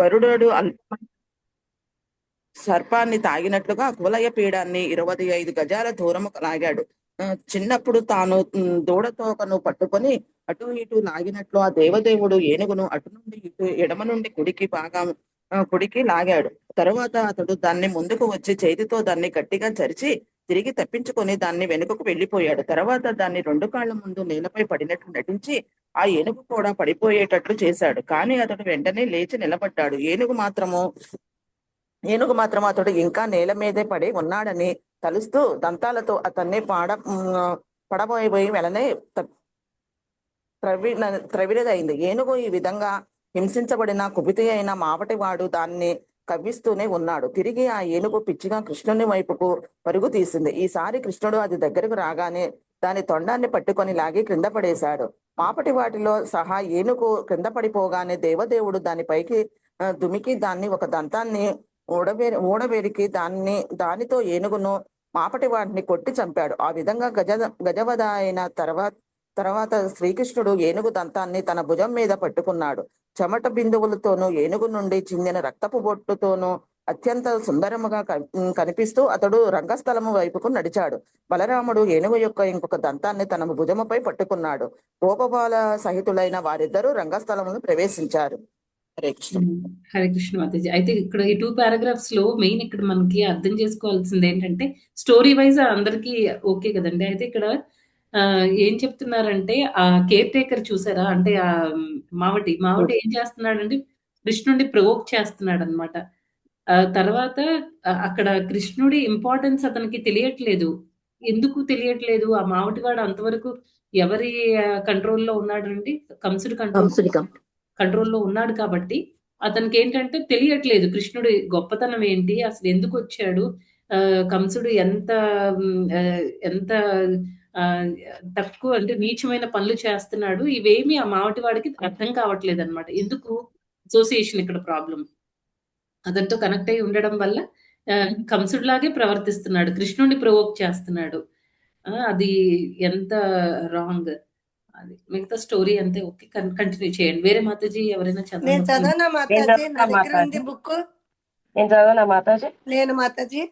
గరుడు సర్పాన్ని తాగినట్లుగా కువలయ పీడాన్ని 25 గజాల దూరము లాగాడు. చిన్నప్పుడు తాను దూడతోకను పట్టుకొని అటు ఇటు లాగినట్లు ఆ దేవదేవుడు ఏనుగును అటు నుండి ఇటు ఎడమ నుండి కుడికి లాగాడు. తరువాత అతడు దాన్ని ముందుకు వచ్చి చేతితో దాన్ని గట్టిగా చరిచి తిరిగి తప్పించుకొని దాన్ని వెనుకకు వెళ్లిపోయాడు. తర్వాత దాన్ని 2 కాళ్ల ముందు నేలపై పడినట్లు నటించి ఆ ఏనుగు కూడా పడిపోయేటట్లు చేశాడు. కానీ అతడు వెంటనే లేచి నిలబడ్డాడు. ఏనుగు మాత్రం అతడు ఇంకా నేల మీదే పడి ఉన్నాడని తలుస్తూ దంతాలతో అతన్ని పడబోయి వెలనే త్రవిడదైంది. ఏనుగు ఈ విధంగా హింసించబడిన కుపితి అయిన మావటివాడు దాన్ని కవ్విస్తూనే ఉన్నాడు. తిరిగి ఆ ఏనుగు పిచ్చిగా కృష్ణుని వైపుకు పరుగు తీసింది. ఈసారి కృష్ణుడు అది దగ్గరకు రాగానే దాని తొండాన్ని పట్టుకొని లాగి క్రింద పడేశాడు. మాపటి వాటిలో సహా ఏనుగు క్రింద పడిపోగానే దేవదేవుడు దానిపైకి దుమికి దాన్ని ఒక దంతాన్ని ఊడబెరికి దానితో ఏనుగును మాపటి వాటిని కొట్టి చంపాడు. ఆ విధంగా గజవధ అయిన తర్వాత శ్రీకృష్ణుడు ఏనుగు దంతాన్ని తన భుజం మీద పట్టుకున్నాడు. చెమట బిందువులతోనూ ఏనుగు నుండి చిందిన రక్తపు బొట్టుతోనూ అత్యంత సుందరముగా కనిపిస్తూ అతడు రంగస్థలము వైపుకు నడిచాడు. బలరాముడు ఏనుగు యొక్క ఇంకొక దంతాన్ని తన భుజముపై పట్టుకున్నాడు. గోపబాల సహితులైన వారిద్దరూ రంగస్థలమును ప్రవేశించారు. హరే కృష్ణ. హరే కృష్ణ మాతాజీ. అయితే ఇక్కడ ఈ 2 పారాగ్రాఫ్స్ లో మెయిన్ ఇక్కడ మనకి అర్థం చేసుకోవాల్సింది ఏంటంటే స్టోరీ వైజ్ అందరికి ఓకే కదండి. అయితే ఇక్కడ ఏం చెప్తున్నారంటే ఆ కేర్ టేకర్ చూసారా, అంటే ఆ మావటి ఏం చేస్తున్నాడంటే కృష్ణుడిని ప్రవోక్ చేస్తున్నాడు అనమాట. తర్వాత అక్కడ కృష్ణుడి ఇంపార్టెన్స్ అతనికి తెలియట్లేదు. ఎందుకు తెలియట్లేదు? ఆ మావటివాడు అంతవరకు ఎవరి కంట్రోల్లో ఉన్నాడండి? కంసుడి కంట్రోల్లో ఉన్నాడు కాబట్టి అతనికి ఏంటంటే తెలియట్లేదు కృష్ణుడి గొప్పతనం ఏంటి, అసలు ఎందుకు వచ్చాడు, కంసుడు ఎంత ఎంత తక్కువ అంటే నీచమైన పనులు చేస్తున్నాడు, ఇవేమి ఆ మావటి వాడికి అర్థం కావట్లేదు అనమాట. ఎందుకు? అసోసియేషన్ ఇక్కడ ప్రాబ్లం. అతనితో కనెక్ట్ అయి ఉండడం వల్ల కంసుడిలాగే ప్రవర్తిస్తున్నాడు, కృష్ణుడిని ప్రవోక్ చేస్తున్నాడు. అది ఎంత రాంగ్. అది మిగతా స్టోరీ అంతే. ఓకే, కంటిన్యూ చేయండి. వేరే మాతాజీ ఎవరైనా నేను చదవనా మాతాజీ? నా దగ్గర ఉంది బుక్. నేను చదవనా మాతాజీ? నేను మాతాజీ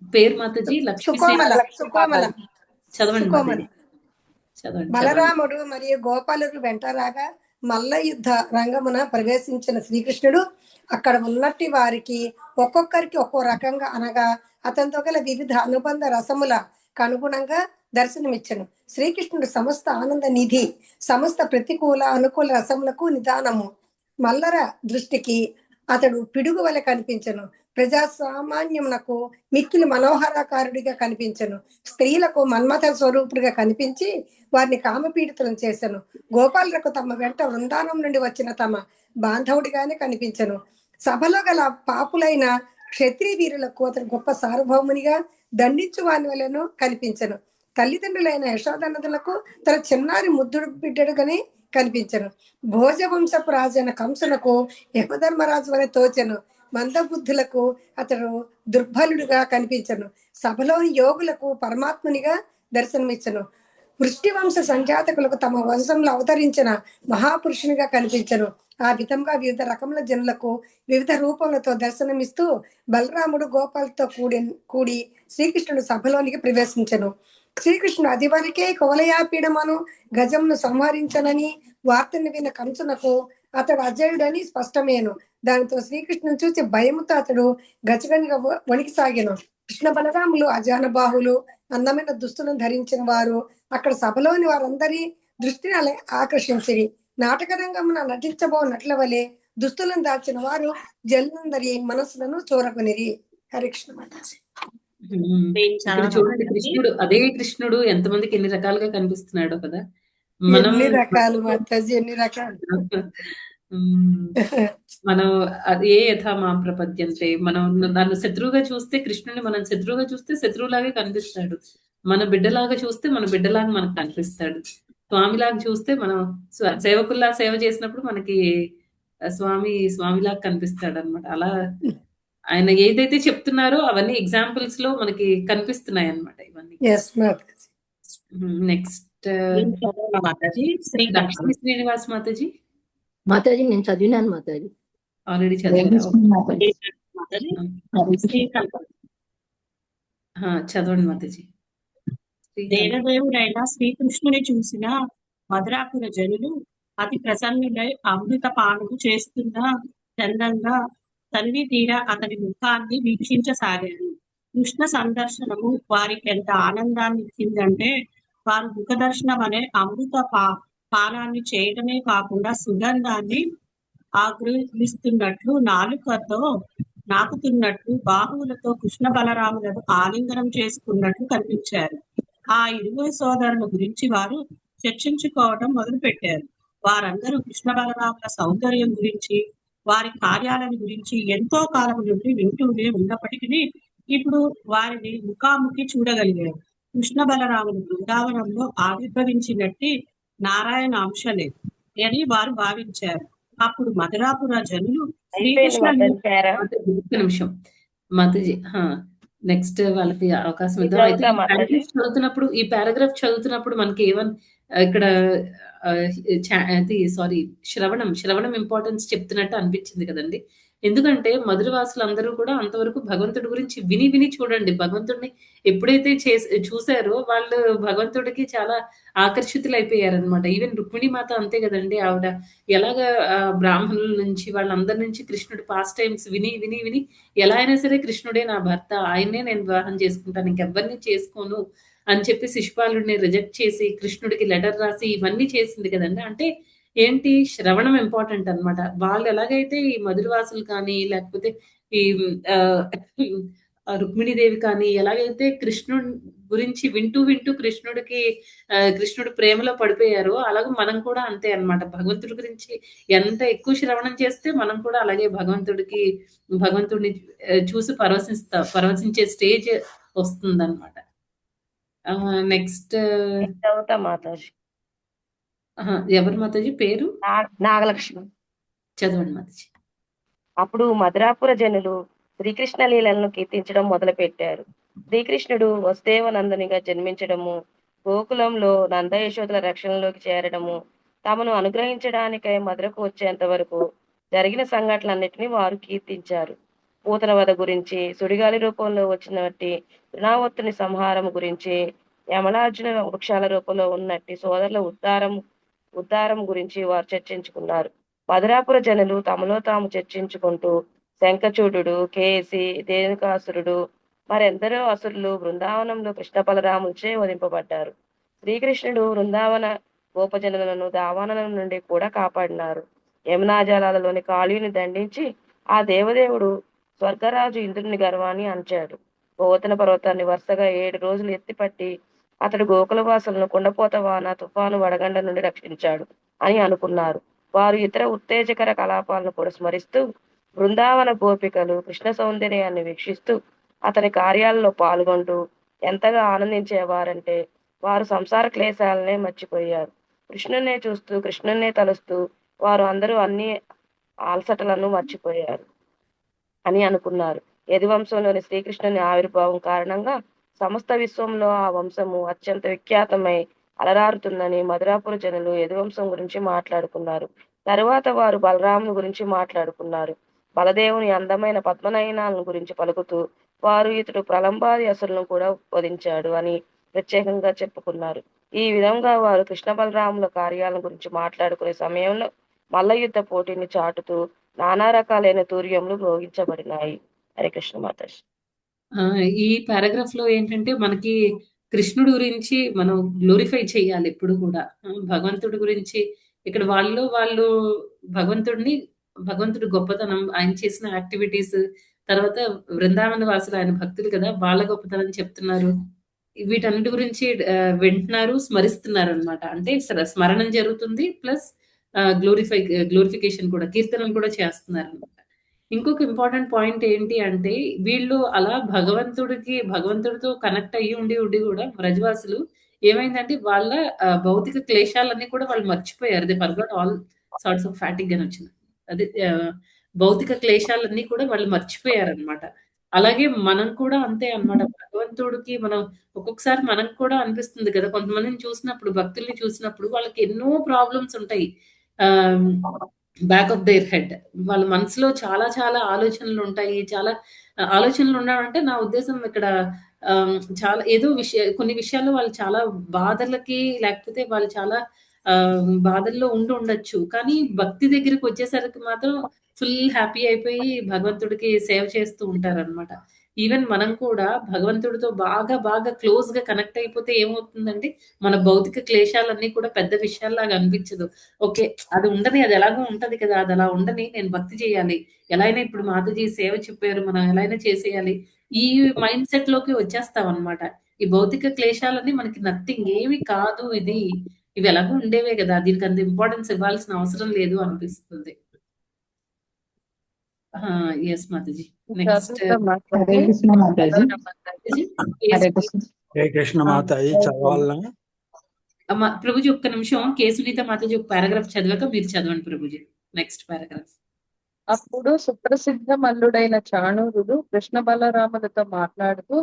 పేరు మాతాజీ లక్ష్మీ చదవండి. బలరాముడు మరియు గోపాలుడు వెంట రాగా మల్ల యుద్ధ రంగమున ప్రవేశించిన శ్రీకృష్ణుడు అక్కడ ఉన్నట్టి వారికి ఒక్కొక్కరికి ఒక్కో రకంగా అనగా అతనితో గల వివిధ అనుబంధ రసములకు అనుగుణంగా దర్శనమిచ్చను. శ్రీకృష్ణుడు సమస్త ఆనంద నిధి, సమస్త ప్రతికూల అనుకూల రసములకు నిదానము. మల్లర దృష్టికి అతడు పిడుగు వలె కనిపించను. ప్రజాసామాన్యమునకు మిక్కిలి మనోహరాకారుడిగా కనిపించను. స్త్రీలకు మన్మథ స్వరూపుడిగా కనిపించి వారిని కామపీడితులను చేశాను. గోపాలులకు తమ వెంట వృందానం నుండి వచ్చిన తమ బాంధవుడిగానే కనిపించను. సభలో గల పాపులైన క్షత్రియ వీరులకు అతను గొప్ప సార్వభౌమునిగా దండించు వాని వలెను కనిపించను. తల్లిదండ్రులైన యశోదనదులకు తన చిన్నారి ముద్దుడు బిడ్డడుగానే కనిపించను. భోజవంశపు రాజైన కంసునకు యమధర్మరాజు వలె తోచెను. మందబుద్ధులకు అతడు దుర్బలుడుగా కనిపించను. సభలోని యోగులకు పరమాత్మునిగా దర్శనమిచ్చను. వృష్టివంశ సంజాతకులకు తమ వంశంలో అవతరించిన మహాపురుషునిగా కనిపించను. ఆ విధంగా వివిధ రకముల జనులకు వివిధ రూపములతో దర్శనమిస్తూ బలరాముడు గోపాలతో కూడి శ్రీకృష్ణుడు సభలోనికి ప్రవేశించను. శ్రీకృష్ణుడు అది వరకే కువలయాపీడమను గజంను సంహరించనని వార్తను విన్న కంసునకు అతడు అజయుడని స్పష్టమేను. దానితో శ్రీకృష్ణుని చూసి భయముతో అతడు గజగనిగా వణికి సాగాను. కృష్ణ బలరాములు అజానబాహులు, అందమైన దుస్తులను ధరించిన వారు అక్కడ సభలోని వారందరి దృష్టిని ఆకర్షించిరి. నాటక రంగమున నటించబో నట్ల వలె దుస్తులను దాల్చిన వారు జనులందరి మనసులను చూరకొనిరి. హరికృష్ణ మాతాజీ. చూడండి, కృష్ణుడు అదే కృష్ణుడు ఎంతమందికి ఎన్ని రకాలుగా కనిపిస్తున్నాడో కదా. ఎన్ని రకాలు మాతాజీ, ఎన్ని రకాలు. మనం అదే యథా మా ప్రపద్యంతే. మనం నన్ను శత్రువుగా చూస్తే కృష్ణుని మనం శత్రువుగా చూస్తే శత్రువులాగే కనిపిస్తాడు. మన బిడ్డలాగా చూస్తే మన బిడ్డలాగా మనకు కనిపిస్తాడు. స్వామిలాగా చూస్తే మనం సేవకుల్లా సేవ చేసినప్పుడు మనకి స్వామిలాగా కనిపిస్తాడు అనమాట. అలా ఆయన ఏదైతే చెప్తున్నారో అవన్నీ ఎగ్జాంపుల్స్ లో మనకి కనిపిస్తున్నాయి అనమాట ఇవన్నీ. నెక్స్ట్ లక్ష్మీ శ్రీనివాస్ మాతాజీ. మాతాజీ నేను చదివినాను మాతాజీ. ఆల్రెడీ చదివారా? ఓకే. మాతాజీ ఆ! శ్రీకల్పం. చదవండి మాతాజీ. శ్రీకల్పం. దేవదేవుడైన శ్రీకృష్ణుని చూసిన మధురాపుర జనులు అతి ప్రసన్నులై అమృత పానము చేస్తున్న చందంగా తనివి తీరా అతని ముఖాన్ని వీక్షించసాగారు. కృష్ణ సందర్శనము వారికి ఎంత ఆనందాన్ని ఇచ్చిందంటే వారు ముఖ దర్శనం అనే అమృత పానాన్ని చేయడమే కాకుండా సుగంధాన్ని ఆగ్రహిస్తున్నట్లు నాలుకతో నాకుతున్నట్లు బాహువులతో కృష్ణ బలరాములను ఆలింగనం చేసుకున్నట్లు కనిపించారు. ఆ ఇరువురు సోదరుల గురించి వారు చర్చించుకోవడం మొదలుపెట్టారు. వారందరూ కృష్ణ బలరాముల సౌందర్యం గురించి వారి కార్యాలను గురించి ఎంతో కాలం నుండి వింటూనే ఉన్నప్పటికీ ఇప్పుడు వారిని ముఖాముఖి చూడగలిగారు. కృష్ణ బలరాములు బృందావనంలో ఆవిర్భవించినట్టి నారాయణ అంశలే అని వారు భావించారు. అప్పుడు మధురాపుర జనులు అయిపోయింది శ్రీకృష్ణ మాతాజీ పేరా ఒక్క నిమిషం మాతాజీ. నెక్స్ట్ వాళ్ళకి అవకాశం ఇది ఇద్దాం. అయితే చదువుతా ఈ మాతాజీ. పారాగ్రాఫ్ చదువుతున్నప్పుడు ఈ పారాగ్రాఫ్ చదువుతున్నప్పుడు మనకి ఇక్కడ అది సారీ శ్రవణం ఇంపార్టెన్స్ చెప్తున్నట్టు అనిపించింది కదండి. ఎందుకంటే మధురవాసులు అందరూ కూడా అంతవరకు భగవంతుడి గురించి విని విని చూడండి. భగవంతుడిని ఎప్పుడైతే చూసారో వాళ్ళు భగవంతుడికి చాలా ఆకర్షితులైపోయారనమాట. ఈవెన్ రుక్మిణి మాత అంతే కదండి. ఆవిడ ఎలాగా బ్రాహ్మణుల నుంచి వాళ్ళందరి నుంచి కృష్ణుడి పాస్ట్ టైమ్స్ విని విని విని ఎలా అయినా సరే కృష్ణుడే నా భర్త, ఆయన్నే నేను వివాహం చేసుకుంటాను, ఇంకెవ్వరిని చేసుకోను అని చెప్పి శిశుపాలుడిని రిజెక్ట్ చేసి కృష్ణుడికి లెటర్ రాసి ఇవన్నీ చేసింది కదండి. అంటే ఏంటి, శ్రవణం ఇంపార్టెంట్ అన్నమాట. వాళ్ళు ఎలాగైతే ఈ మధురవాసులు కానీ లేకపోతే ఈ రుక్మిణీదేవి కానీ ఎలాగైతే కృష్ణుడి గురించి వింటూ వింటూ కృష్ణుడి ప్రేమలో పడిపోయారో అలాగే మనం కూడా అంతే అన్నమాట. భగవంతుడి గురించి ఎంత ఎక్కువ శ్రవణం చేస్తే మనం కూడా అలాగే భగవంతుడిని చూసి పరవశించే స్టేజ్ వస్తుందన్నమాట. నెక్స్ట్ ఇది చదువుతా మాతాజీ. ఎవరు మాతాజీ పేరు? నాగలక్ష్మి. చదవండి మాతాజీ. అప్పుడు మధురాపుర జనులు శ్రీకృష్ణ లీలలను కీర్తించడం మొదలుపెట్టారు. శ్రీకృష్ణుడు వసుదేవనందునిగా జన్మించడము, గోకులంలో నంద యశోదల రక్షణలోకి చేరడము, తమను అనుగ్రహించడానికై మధురకు వచ్చేంత వరకు జరిగిన సంఘటనలన్నిటినీ వారు కీర్తించారు. పూతన వధ గురించి, సుడిగాలి రూపంలో వచ్చినట్టి రుణావత్తుని సంహారం గురించి, యమలార్జున వృక్షాల రూపంలో ఉన్నట్టి సోదరుల ఉద్ధారం గురించి వారు చర్చించుకున్నారు. మధురాపుర జనులు తమలో తాము చర్చించుకుంటూ శంఖచూడు, కేసి, ధేనుకాసురుడు మరెందరో అసురులు బృందావనంలో కృష్ణ బలరాములచే వధింపబడ్డారు. శ్రీకృష్ణుడు బృందావన గోపజనులను దావాననం నుండి కూడా కాపాడినారు. యమునాజలాలలోని కాళీని దండించి ఆ దేవదేవుడు స్వర్గరాజు ఇంద్రుని గర్వాన్ని అంచాడు. గోవర్ధన పర్వతాన్ని వరుసగా 7 రోజులు ఎత్తిపట్టి అతడు గోకులవాసులను కుండపోత వాన, తుఫాను, వడగండ నుండి రక్షించాడు అని అనుకున్నారు. వారు ఇతర ఉత్తేజకర కలాపాలను కూడా స్మరిస్తూ బృందావన గోపికలు కృష్ణ సౌందర్యాన్ని వీక్షిస్తూ అతని కార్యాలలో పాల్గొంటూ ఎంతగా ఆనందించేవారంటే వారు సంసార క్లేశాలనే మర్చిపోయారు. కృష్ణున్నే చూస్తూ కృష్ణున్నే తలుస్తూ వారు అందరూ అన్ని అలసటలను మర్చిపోయారు అని అనుకున్నారు. యదువంశంలోని శ్రీకృష్ణుని ఆవిర్భావం కారణంగా సమస్త విశ్వంలో ఆ వంశము అత్యంత విఖ్యాతమై అలరారుతుందని మధురాపుర జనులు యదువంశం గురించి మాట్లాడుకున్నారు. తరువాత వారు బలరాముని గురించి మాట్లాడుకున్నారు. బలదేవుని అందమైన పద్మనయనాలను గురించి పలుకుతూ వారు ఇతడు ప్రలంబాది అసురులను కూడా వధించాడు అని ప్రత్యేకంగా చెప్పుకున్నారు. ఈ విధంగా వారు కృష్ణ బలరాముల కార్యాల గురించి మాట్లాడుకునే సమయంలో మల్ల యుద్ధ పోటీని చాటుతూ నానా రకాలైన తూర్యములు భోగించబడినాయి. హరే కృష్ణ మాతాజీ. ఈ పారాగ్రాఫ్ లో ఏంటంటే మనకి కృష్ణుడి గురించి మనం గ్లోరిఫై చేయాలి ఎప్పుడు కూడా. భగవంతుడి గురించి ఇక్కడ వాళ్ళు భగవంతుడి గొప్పతనం, ఆయన చేసిన యాక్టివిటీస్, తర్వాత బృందావన వాసులు ఆయన భక్తులు కదా, వాళ్ళ గొప్పతనం చెప్తున్నారు. వీటన్నిటి గురించి వింటున్నారు, స్మరిస్తున్నారు అనమాట. అంటే స్మరణం జరుగుతుంది, ప్లస్ గ్లోరిఫికేషన్ కూడా, కీర్తనలు కూడా చేస్తున్నారు అనమాట. ఇంకొక ఇంపార్టెంట్ పాయింట్ ఏంటి అంటే వీళ్ళు అలా భగవంతుడితో కనెక్ట్ అయ్యి ఉండి కూడా బ్రజవాసులు ఏమైందంటే వాళ్ళ భౌతిక క్లేశాలన్నీ కూడా వాళ్ళు మర్చిపోయారు. They forgot all sorts of fatigue అని వచ్చింది. అదే భౌతిక క్లేశాలన్నీ కూడా వాళ్ళు మర్చిపోయారనమాట. అలాగే మనం కూడా అంతే అన్నమాట. భగవంతుడికి మనం ఒక్కొక్కసారి మనకు కూడా అనిపిస్తుంది కదా, కొంతమందిని చూసినప్పుడు, భక్తుల్ని చూసినప్పుడు వాళ్ళకి ఎన్నో ప్రాబ్లమ్స్ ఉంటాయి. Back of their head. వాళ్ళ మనసులో చాలా చాలా ఆలోచనలు ఉంటాయి. చాలా ఆలోచనలు ఉండడం అంటే నా ఉద్దేశం ఇక్కడ చాలా ఏదో కొన్ని విషయాల్లో వాళ్ళు చాలా బాధలకి లేకపోతే వాళ్ళు చాలా బాధల్లో ఉండొచ్చు. కానీ భక్తి దగ్గరికి వచ్చేసరికి మాత్రం ఫుల్ హ్యాపీ అయిపోయి భగవంతుడికి సేవ చేస్తూ ఉంటారనమాట. ఈవెన్ మనం కూడా భగవంతుడితో బాగా బాగా క్లోజ్‌గా కనెక్ట్ అయిపోతే ఏమవుతుందంటే మన భౌతిక క్లేశాలన్నీ కూడా పెద్ద విషయాల్లాగా అనిపించదు. ఓకే. అది ఉండని, అది ఎలాగో ఉంటది కదా! అది అలా ఉండని, నేను భక్తి చేయాలి. ఎలా అయినా ఇప్పుడు మాతాజీ సేవ చెప్పారు. మనం ఎలా అయినా చేసేయాలి. ఈ మైండ్ సెట్‌లోకి వచ్చేస్తామనమాట. ఈ భౌతిక క్లేశాలన్నీ మనకి నథింగ్, ఏమి కాదు ఇది. ఇవి ఎలాగో ఉండేవే గదా! దీనికి అంత ఇంపార్టెన్స్ ఇవ్వాల్సిన అవసరం లేదు అనిపిస్తుంది. యెస్ మాతాజీ. నెక్స్ట్ చదువుతాం హరే మాతాజీ. కృష్ణ మాతాజీ. మాతాజీ. హరే కృష్ణ. హరే కృష్ణ మాతాజీ చదవాలనా? ప్రభుజీ ఒక్క నిమిషం. కే సునీత మాతాజీ ఒక పారాగ్రాఫ్ చదివాక మీరు చదవండి ప్రభుజీ. Next paragraph. అప్పుడు సుప్రసిద్ధ మల్లుడైన చాణూరుడు కృష్ణ బలరాములతో మాట్లాడుతూ,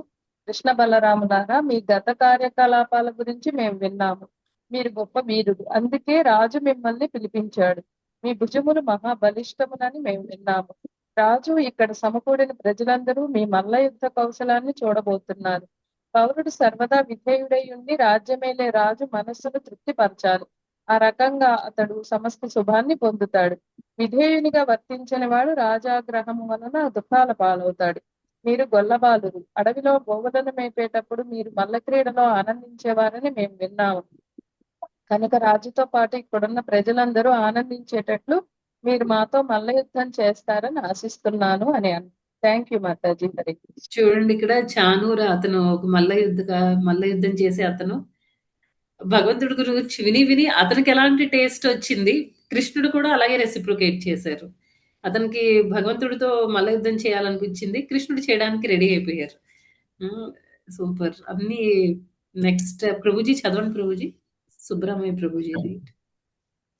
కృష్ణ బలరాములారా, మీ గత కార్యకలాపాల గురించి మేము విన్నాము. మీరు గొప్ప వీరుడు, అందుకే రాజు మిమ్మల్ని పిలిపించాడు. మీ భుజములు మహాబలిష్టములని మేము విన్నాము. రాజు ఇక్కడ సమకూడిన ప్రజలందరూ మీ మల్ల యుద్ధ కౌశలాన్ని చూడబోతున్నారు. పౌరుడు సర్వదా విధేయుడై ఉండి రాజ్యమేలే రాజు మనస్సును తృప్తిపరచాలి. ఆ రకంగా అతడు సమస్త శుభాన్ని పొందుతాడు. విధేయునిగా వర్తించని వాడు రాజాగ్రహము వలన దుఃఖాల పాలవుతాడు. మీరు గొల్లబాలురు, అడవిలో గోవులను మేపేటప్పుడు మీరు మల్ల క్రీడలో ఆనందించేవారని మేము విన్నాము. కనుక రాజుతో పాటు ఇక్కడున్న ప్రజలందరూ ఆనందించేటట్లు మీరు మాతో మల్ల యుద్ధం చేస్తారని ఆశిస్తున్నాను అని థ్యాంక్ యూ మాతాజీ. హరి చూడండి, ఇక్కడ చానూర అతను ఒక మల్ల యుద్ధం చేసే అతను భగవంతుడి గురించి విని విని అతనికి ఎలాంటి టేస్ట్ వచ్చింది, కృష్ణుడు కూడా అలాగే రెసిప్రొకేట్ చేశారు. అతనికి భగవంతుడితో మల్ల యుద్ధం చేయాలనిపించింది, కృష్ణుడు చేయడానికి రెడీ అయిపోయారు. సూపర్. అన్ని నెక్స్ట్ ప్రభుజీ చదవండి ప్రభుజీ. సుబ్రహ్మణ్య ప్రభుజీ.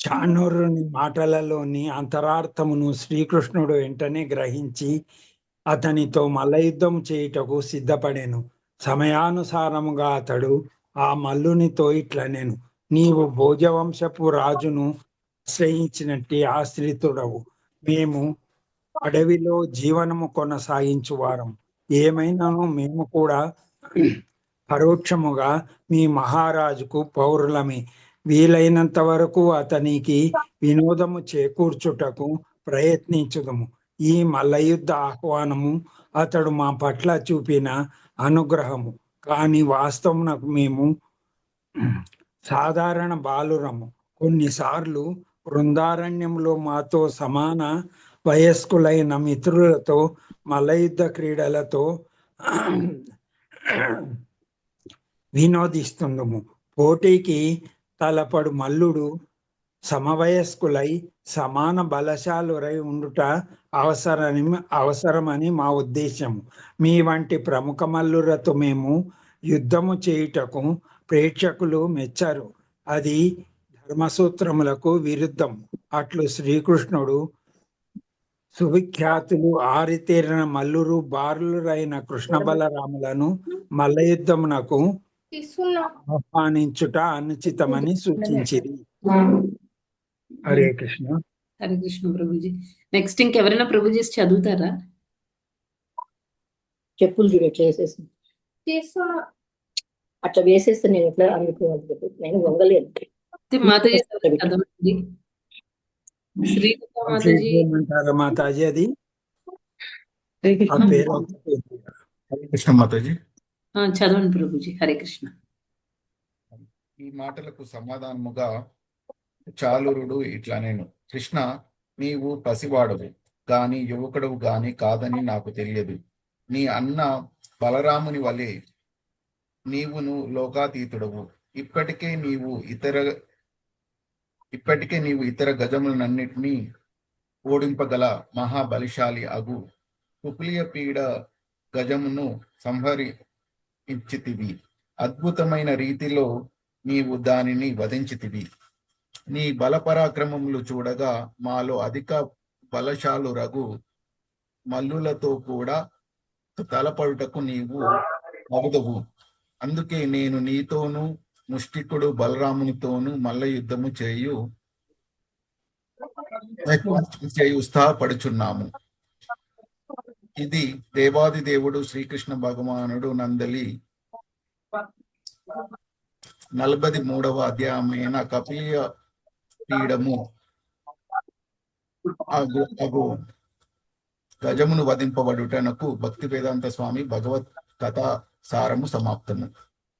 చాణూరుని మాటలలోని అంతరార్థమును శ్రీకృష్ణుడు వెంటనే గ్రహించి అతనితో మల్లయుద్ధం చేయుటకు సిద్ధపడెను. సమయానుసారముగా అతడు ఆ మల్లునితో ఇట్లనెను, నీవు భోజవంశపు రాజును ఆశ్రయించినట్టి ఆశ్రితుడవు. మేము అడవిలో జీవనము కొనసాగించువారం. ఏమైనాను మేము కూడా పరోక్షముగా మీ మహారాజుకు పౌరులమే. వీలైనంత వరకు అతనికి వినోదము చేకూర్చుటకు ప్రయత్నించుదము. ఈ మల్లయుద్ధ ఆహ్వానము అతడు మా పట్ల చూపిన అనుగ్రహము. కానీ వాస్తవమునకు మేము సాధారణ బాలురము. కొన్నిసార్లు బృందారణ్యంలో మాతో సమాన వయస్కులైన మిత్రులతో మల్లయుద్ధ క్రీడలతో వినోదిస్తుందము. పోటీకి తలపడు మల్లుడు సమవయస్కులై సమాన బలశాలురై ఉండుట అవసరమని మా ఉద్దేశము. మీ వంటి ప్రముఖ మల్లులతో మేము యుద్ధము చేయుటకు ప్రేక్షకులు మెచ్చరు. అది ధర్మసూత్రములకు విరుద్ధం. అట్లు శ్రీకృష్ణుడు సువిఖ్యాతులు ఆరితేరిన మల్లురు బారులైన కృష్ణ బలరాములను మల్లయుద్ధమునకు ఆహ్వానించుట అనుచితమని సూచించింది. హరే కృష్ణ. హరే కృష్ణ ప్రభుజీ. నెక్స్ట్ ఇంకెవరైనా ప్రభుజీస్ చదువుతారా? చెప్పులు చూడు ఎట్లా వేసేసి అట్లా వేసేస్తే నేను ఎట్లా అందుకోవాలి, నేను వంగలేను. మాతాజీ చదవండి. శ్రీలత మాతాజీ. ఏమంటారా మాతాజీ? అది ఆ పేరు హరే కృష్ణ మాతాజీ. చదవండి ప్రభుజీ. హరే కృష్ణ. ఈ మాటలకు సమాధానముగా చాలురుడు ఇట్లా నేను, కృష్ణ, నీవు పసివాడవు గాని యువకుడవు గాని కాదని నాకు తెలియదు. నీ అన్న బలరాముని వలె నీవును లోకాతీతుడవు. ఇప్పటికే నీవు ఇతర గజములనన్నిటినీ ఓడింపగల మహాబలిశాలి అగు కుకులియ పీడ గజమును సంహరించితివి. అద్భుతమైన రీతిలో నీవు దానిని వధించితివి. నీ బలపరాక్రమములు చూడగా మాలో అధిక బలశాలు రఘు మల్లులతో కూడా తలపడుటకు నీవు మగుదవు. అందుకే నేను నీతోనూ ముష్టికుడు బలరామునితోనూ మల్ల యుద్ధము చేయు చేయి ఉత్సాహపడుచున్నాము. ఇది దేవాది దేవుడు శ్రీకృష్ణ భగవానుడు నందలి 43వ అధ్యాయమైన కపిల పీడము అగు గజమును వధింపబడుటనకు భక్తి వేదాంత స్వామి భగవత్ కథా సారము సమాప్తము.